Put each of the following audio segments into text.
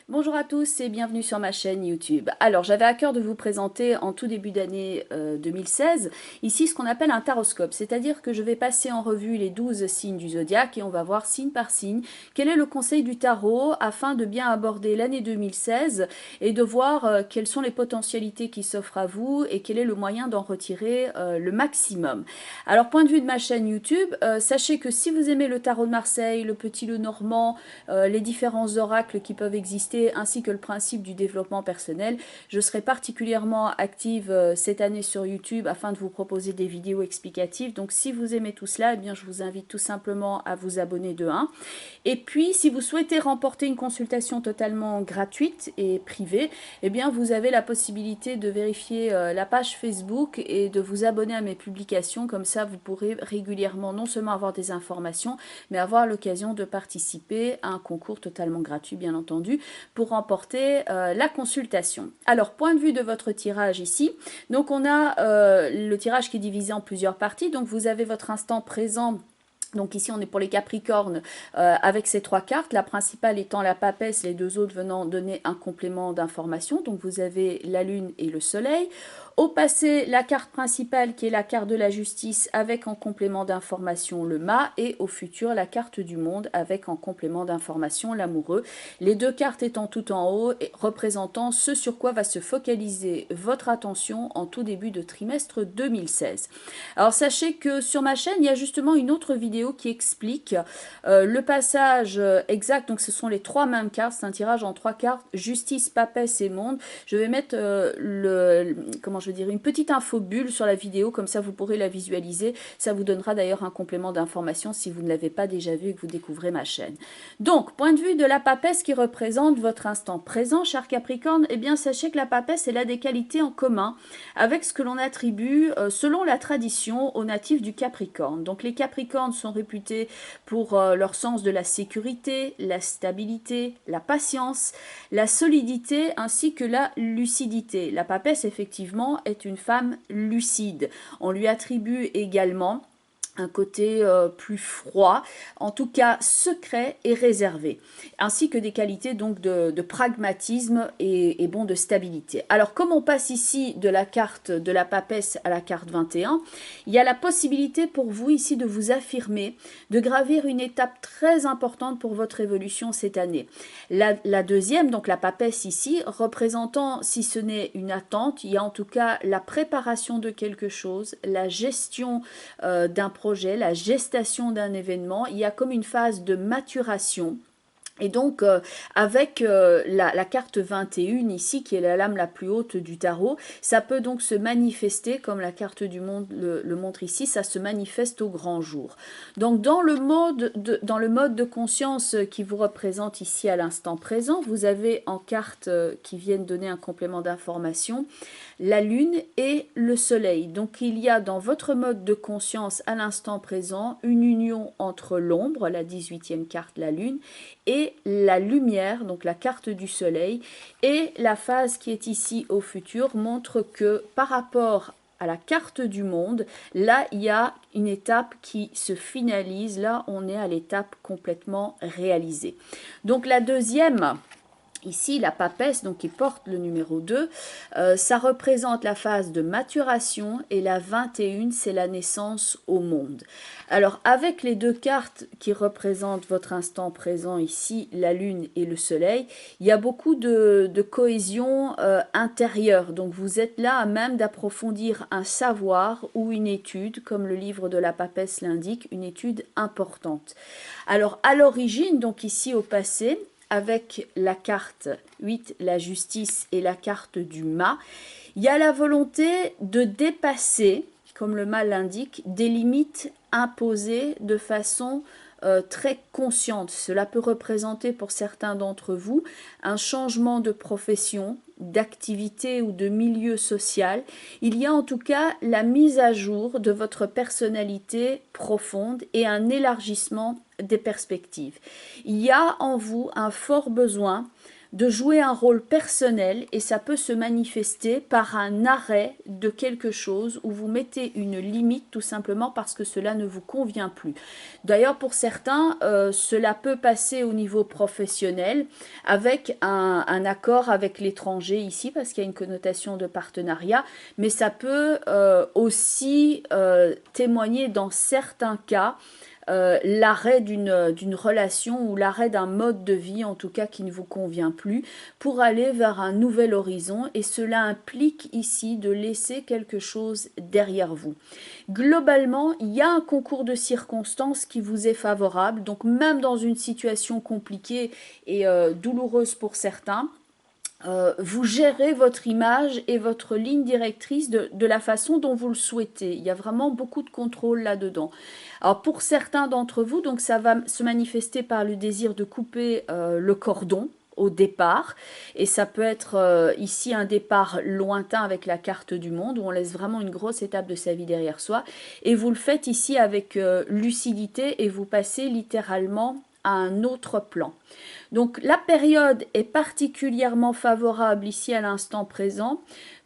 Bonjour à tous et bienvenue sur ma chaîne YouTube. Alors j'avais à cœur de vous présenter en tout début d'année 2016 ici ce qu'on appelle un taroscope, c'est-à-dire que je vais passer en revue les 12 signes du zodiaque et on va voir signe par signe quel est le conseil du tarot afin de bien aborder l'année 2016 et de voir quelles sont les potentialités qui s'offrent à vous et quel est le moyen d'en retirer le maximum. Alors point de vue de ma chaîne YouTube, sachez que si vous aimez le tarot de Marseille, le petit le normand, les différents oracles qui peuvent exister ainsi que le principe du développement personnel. Je serai particulièrement active cette année sur YouTube afin de vous proposer des vidéos explicatives. Donc si vous aimez tout cela, eh bien, je vous invite tout simplement à vous abonner de 1. Et puis si vous souhaitez remporter une consultation totalement gratuite et privée, eh bien, vous avez la possibilité de vérifier la page Facebook et de vous abonner à mes publications. Comme ça, vous pourrez régulièrement non seulement avoir des informations, mais avoir l'occasion de participer à un concours totalement gratuit, bien entendu, pour remporter la consultation. Alors, point de vue de votre tirage ici, donc on a le tirage qui est divisé en plusieurs parties, donc vous avez votre instant présent. Donc ici on est pour les Capricornes avec ces 3 cartes, la principale étant la papesse, les 2 autres venant donner un complément d'information. Donc vous avez la lune et le soleil. Au passé, la carte principale qui est la carte de la justice avec en complément d'information le mât, et au futur la carte du monde avec en complément d'information l'amoureux. Les 2 cartes étant tout en haut et représentant ce sur quoi va se focaliser votre attention en tout début de trimestre 2016. Alors sachez que sur ma chaîne, il y a justement une autre vidéo qui explique le passage exact. Donc ce sont les 3 mêmes cartes, c'est un tirage en 3 cartes, justice, papesse et monde. Je vais mettre une petite infobulle sur la vidéo, comme ça vous pourrez la visualiser. Ça vous donnera d'ailleurs un complément d'information si vous ne l'avez pas déjà vu et que vous découvrez ma chaîne. Donc, point de vue de la papesse qui représente votre instant présent, cher Capricorne, eh bien sachez que la papesse, elle a des qualités en commun avec ce que l'on attribue selon la tradition aux natifs du Capricorne. Donc les Capricornes sont réputés pour leur sens de la sécurité, la stabilité, la patience, la solidité ainsi que la lucidité. La papesse effectivement est une femme lucide. On lui attribue également un côté plus froid, en tout cas secret et réservé, ainsi que des qualités donc de pragmatisme et bon de stabilité. Alors comme on passe ici de la carte de la papesse à la carte 21, il y a la possibilité pour vous ici de vous affirmer, de gravir une étape très importante pour votre évolution cette année. La deuxième, donc la papesse ici, représentant, si ce n'est une attente, il y a en tout cas la préparation de quelque chose, la gestion d'un projet, la gestation d'un événement. Il y a comme une phase de maturation. Et donc, avec la carte 21 ici, qui est la lame la plus haute du tarot, ça peut donc se manifester, comme la carte du monde le montre ici, ça se manifeste au grand jour. Donc, dans le mode de conscience qui vous représente ici à l'instant présent, vous avez en cartes qui viennent donner un complément d'information, la lune et le soleil. Donc, il y a dans votre mode de conscience à l'instant présent une union entre l'ombre, la 18e carte, la lune, et la lumière, donc la carte du soleil, et la phase qui est ici au futur montre que par rapport à la carte du monde, là il y a une étape qui se finalise, là on est à l'étape complètement réalisée. Donc la deuxième, ici, la papesse, donc qui porte le numéro 2, ça représente la phase de maturation, et la 21, c'est la naissance au monde. Alors, avec les 2 cartes qui représentent votre instant présent ici, la lune et le soleil, il y a beaucoup de cohésion intérieure. Donc, vous êtes là à même d'approfondir un savoir ou une étude, comme le livre de la papesse l'indique, une étude importante. Alors, à l'origine, donc ici au passé, avec la carte 8, la justice, et la carte du mât, il y a la volonté de dépasser, comme le mât l'indique, des limites imposées de façon très consciente. Cela peut représenter pour certains d'entre vous un changement de profession, d'activité ou de milieu social. Il y a en tout cas la mise à jour de votre personnalité profonde et un élargissement des perspectives. Il y a en vous un fort besoin de jouer un rôle personnel et ça peut se manifester par un arrêt de quelque chose où vous mettez une limite tout simplement parce que cela ne vous convient plus. D'ailleurs, pour certains, cela peut passer au niveau professionnel avec un accord avec l'étranger ici parce qu'il y a une connotation de partenariat, mais ça peut aussi témoigner dans certains cas l'arrêt d'une relation ou l'arrêt d'un mode de vie en tout cas qui ne vous convient plus pour aller vers un nouvel horizon et cela implique ici de laisser quelque chose derrière vous. Globalement, il y a un concours de circonstances qui vous est favorable, donc même dans une situation compliquée et douloureuse pour certains, vous gérez votre image et votre ligne directrice de la façon dont vous le souhaitez. Il y a vraiment beaucoup de contrôle là-dedans. Alors pour certains d'entre vous, donc ça va se manifester par le désir de couper le cordon au départ et ça peut être ici un départ lointain avec la carte du monde où on laisse vraiment une grosse étape de sa vie derrière soi et vous le faites ici avec lucidité et vous passez littéralement à un autre plan. Donc la période est particulièrement favorable ici à l'instant présent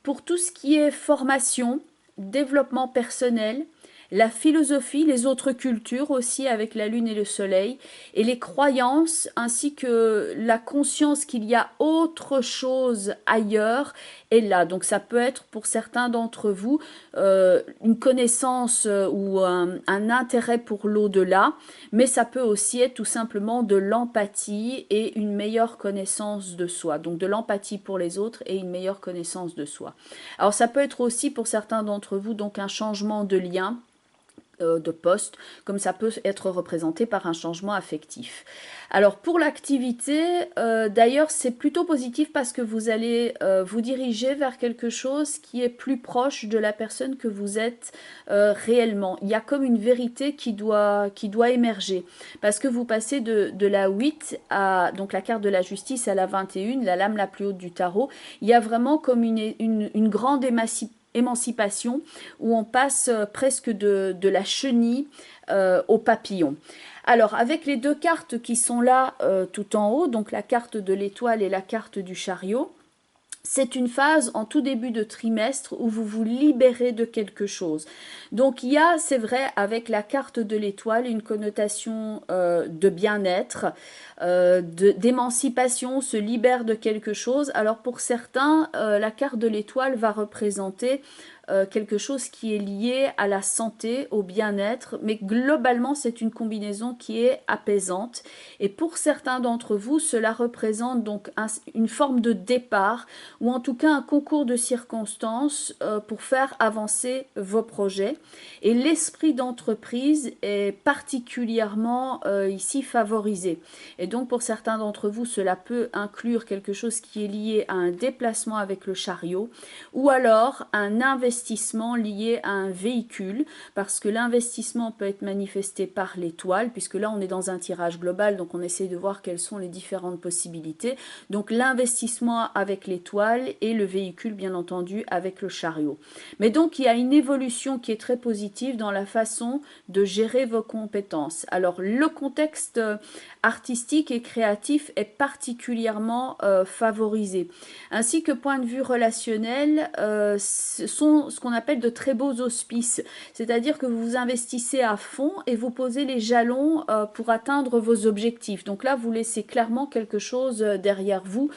pour tout ce qui est formation, développement personnel, la philosophie, les autres cultures aussi avec la lune et le soleil, et les croyances ainsi que la conscience qu'il y a autre chose ailleurs est là. Donc ça peut être pour certains d'entre vous une connaissance ou un intérêt pour l'au-delà, mais ça peut aussi être tout simplement de l'empathie et une meilleure connaissance de soi. Donc de l'empathie pour les autres et une meilleure connaissance de soi. Alors ça peut être aussi pour certains d'entre vous donc un changement de lien, de poste, comme ça peut être représenté par un changement affectif. Alors pour l'activité, d'ailleurs c'est plutôt positif parce que vous allez vous diriger vers quelque chose qui est plus proche de la personne que vous êtes réellement. Il y a comme une vérité qui doit émerger parce que vous passez de la 8 à donc la carte de la justice à la 21, la lame la plus haute du tarot. Il y a vraiment comme une grande émancipation où on passe presque de la chenille au papillon. Alors avec les deux cartes qui sont là tout en haut, donc la carte de l'étoile et la carte du chariot, c'est une phase en tout début de trimestre où vous vous libérez de quelque chose. Donc il y a, c'est vrai, avec la carte de l'étoile, une connotation de bien-être, d'émancipation, se libère de quelque chose. Alors pour certains, la carte de l'étoile va représenter quelque chose qui est lié à la santé, au bien-être, mais globalement c'est une combinaison qui est apaisante et pour certains d'entre vous cela représente donc une forme de départ ou en tout cas un concours de circonstances pour faire avancer vos projets et l'esprit d'entreprise est particulièrement ici favorisé et donc pour certains d'entre vous cela peut inclure quelque chose qui est lié à un déplacement avec le chariot ou alors un investissement lié à un véhicule parce que l'investissement peut être manifesté par l'étoile puisque là on est dans un tirage global donc on essaie de voir quelles sont les différentes possibilités. Donc l'investissement avec l'étoile et le véhicule bien entendu avec le chariot. Mais donc il y a une évolution qui est très positive dans la façon de gérer vos compétences. Alors le contexte artistique et créatif est particulièrement favorisé. Ainsi que point de vue relationnel, ce sont ce qu'on appelle de très beaux auspices. C'est-à-dire que vous vous investissez à fond et vous posez les jalons pour atteindre vos objectifs. Donc là, vous laissez clairement quelque chose derrière vous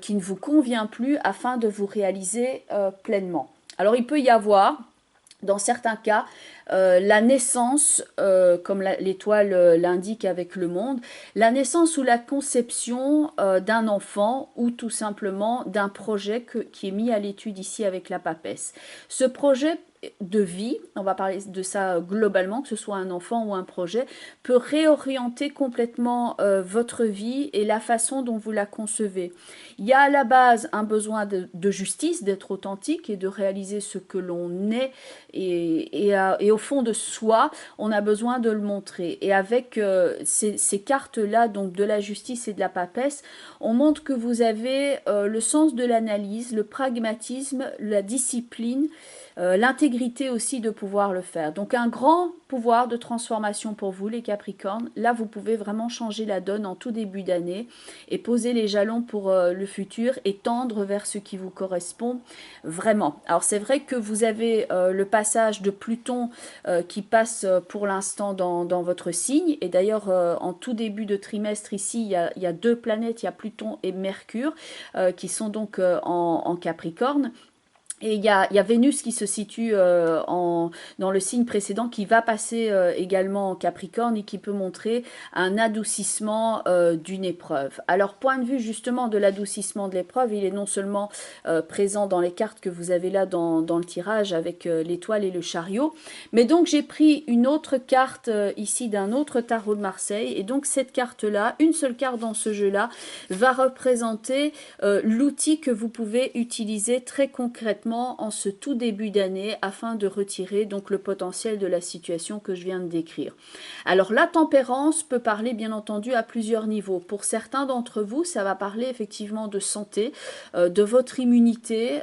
qui ne vous convient plus afin de vous réaliser pleinement. Alors il peut y avoir dans certains cas, la naissance, comme l'étoile l'indique avec le monde, la naissance ou la conception d'un enfant ou tout simplement d'un projet qui est mis à l'étude ici avec la papesse. Ce projet de vie, on va parler de ça globalement, que ce soit un enfant ou un projet, peut réorienter complètement votre vie et la façon dont vous la concevez. Il y a à la base un besoin de justice, d'être authentique et de réaliser ce que l'on est et au fond de soi, on a besoin de le montrer. Et avec ces cartes-là, donc de la justice et de la papesse, on montre que vous avez le sens de l'analyse, le pragmatisme, la discipline, l'intégrité aussi de pouvoir le faire. Donc un grand pouvoir de transformation pour vous les Capricornes. Là vous pouvez vraiment changer la donne en tout début d'année et poser les jalons pour le futur et tendre vers ce qui vous correspond vraiment. Alors c'est vrai que vous avez le passage de Pluton qui passe pour l'instant dans votre signe, et d'ailleurs en tout début de trimestre ici il y a deux planètes, il y a Pluton et Mercure qui sont donc en Capricorne. Et il y a Vénus qui se situe dans le signe précédent qui va passer également en Capricorne et qui peut montrer un adoucissement d'une épreuve. Alors, point de vue justement de l'adoucissement de l'épreuve, il est non seulement présent dans les cartes que vous avez là dans le tirage avec l'étoile et le chariot, mais donc j'ai pris une autre carte ici d'un autre tarot de Marseille. Et donc cette carte-là, une seule carte dans ce jeu-là, va représenter l'outil que vous pouvez utiliser très concrètement en ce tout début d'année afin de retirer donc le potentiel de la situation que je viens de décrire. Alors la tempérance peut parler bien entendu à plusieurs niveaux. Pour certains d'entre vous, ça va parler effectivement de santé, de votre immunité,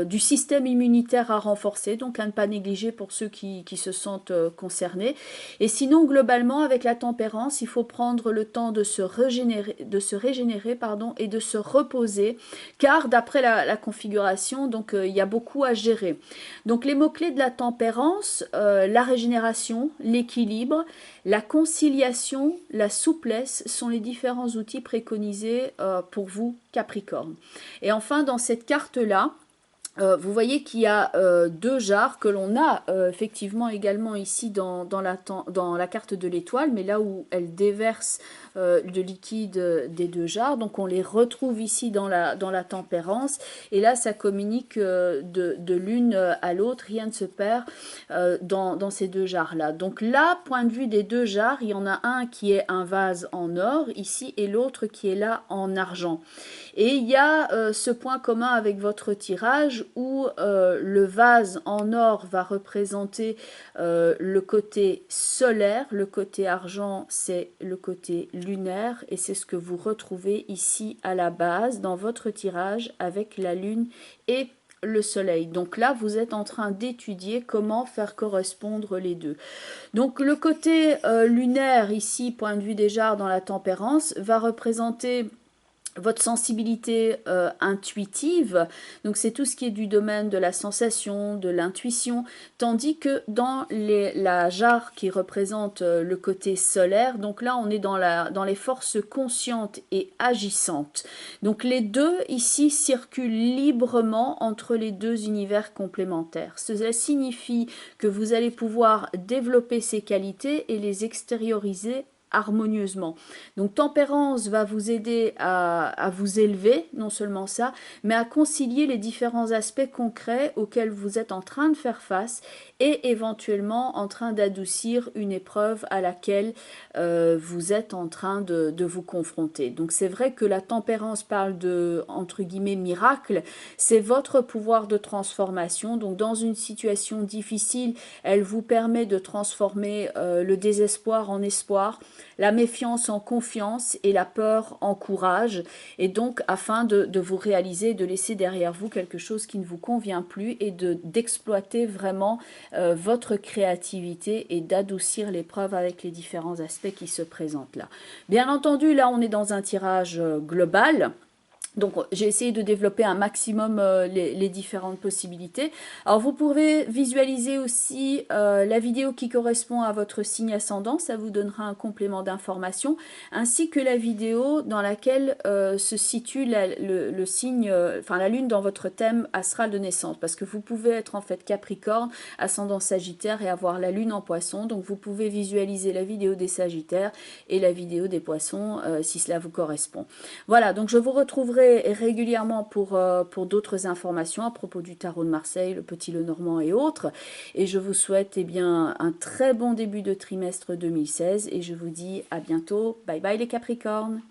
du système immunitaire à renforcer, donc à ne pas négliger pour ceux qui se sentent concernés. Et sinon, globalement, avec la tempérance, il faut prendre le temps de se régénérer, et de se reposer, car d'après la configuration, donc il y a beaucoup à gérer. Donc les mots-clés de la tempérance, la régénération, l'équilibre, la conciliation, la souplesse sont les différents outils préconisés pour vous, Capricorne. Et enfin, dans cette carte-là, vous voyez qu'il y a deux jarres que l'on a effectivement également ici dans la carte de l'étoile, mais là où elle déverse de liquide des deux jarres. Donc on les retrouve ici dans la tempérance. Et là, ça communique de l'une à l'autre, rien ne se perd dans ces deux jarres-là. Donc là, point de vue des deux jarres, il y en a un qui est un vase en or ici et l'autre qui est là en argent. Et il y a ce point commun avec votre tirage où le vase en or va représenter le côté solaire, le côté argent c'est le côté lunaire, et c'est ce que vous retrouvez ici à la base dans votre tirage avec la lune et le soleil. Donc là, vous êtes en train d'étudier comment faire correspondre les deux. Donc le côté lunaire ici, point de vue des jarres dans la tempérance, va représenter votre sensibilité intuitive, donc c'est tout ce qui est du domaine de la sensation, de l'intuition, tandis que dans la jarre qui représente le côté solaire, donc là on est dans les forces conscientes et agissantes. Donc les deux ici circulent librement entre les deux univers complémentaires. Cela signifie que vous allez pouvoir développer ces qualités et les extérioriser harmonieusement. Donc tempérance va vous aider à vous élever, non seulement ça, mais à concilier les différents aspects concrets auxquels vous êtes en train de faire face et éventuellement en train d'adoucir une épreuve à laquelle vous êtes en train de vous confronter. Donc c'est vrai que la tempérance parle de, entre guillemets, miracle, c'est votre pouvoir de transformation. Donc dans une situation difficile, elle vous permet de transformer le désespoir en espoir, la méfiance en confiance et la peur en courage, et donc afin de vous réaliser, de laisser derrière vous quelque chose qui ne vous convient plus et d'exploiter vraiment votre créativité et d'adoucir l'épreuve avec les différents aspects qui se présentent là. Bien entendu, là on est dans un tirage global. Donc j'ai essayé de développer un maximum les différentes possibilités. Alors vous pouvez visualiser aussi la vidéo qui correspond à votre signe ascendant, ça vous donnera un complément d'information, ainsi que la vidéo dans laquelle se situe le signe, enfin la lune dans votre thème astral de naissance, parce que vous pouvez être en fait Capricorne, ascendant Sagittaire et avoir la lune en Poisson, donc vous pouvez visualiser la vidéo des Sagittaires et la vidéo des Poissons si cela vous correspond. Voilà, donc je vous retrouverai régulièrement pour d'autres informations à propos du tarot de Marseille, le Petit Lenormand et autres. Et je vous souhaite bien un très bon début de trimestre 2016 et je vous dis à bientôt. Bye bye les Capricornes.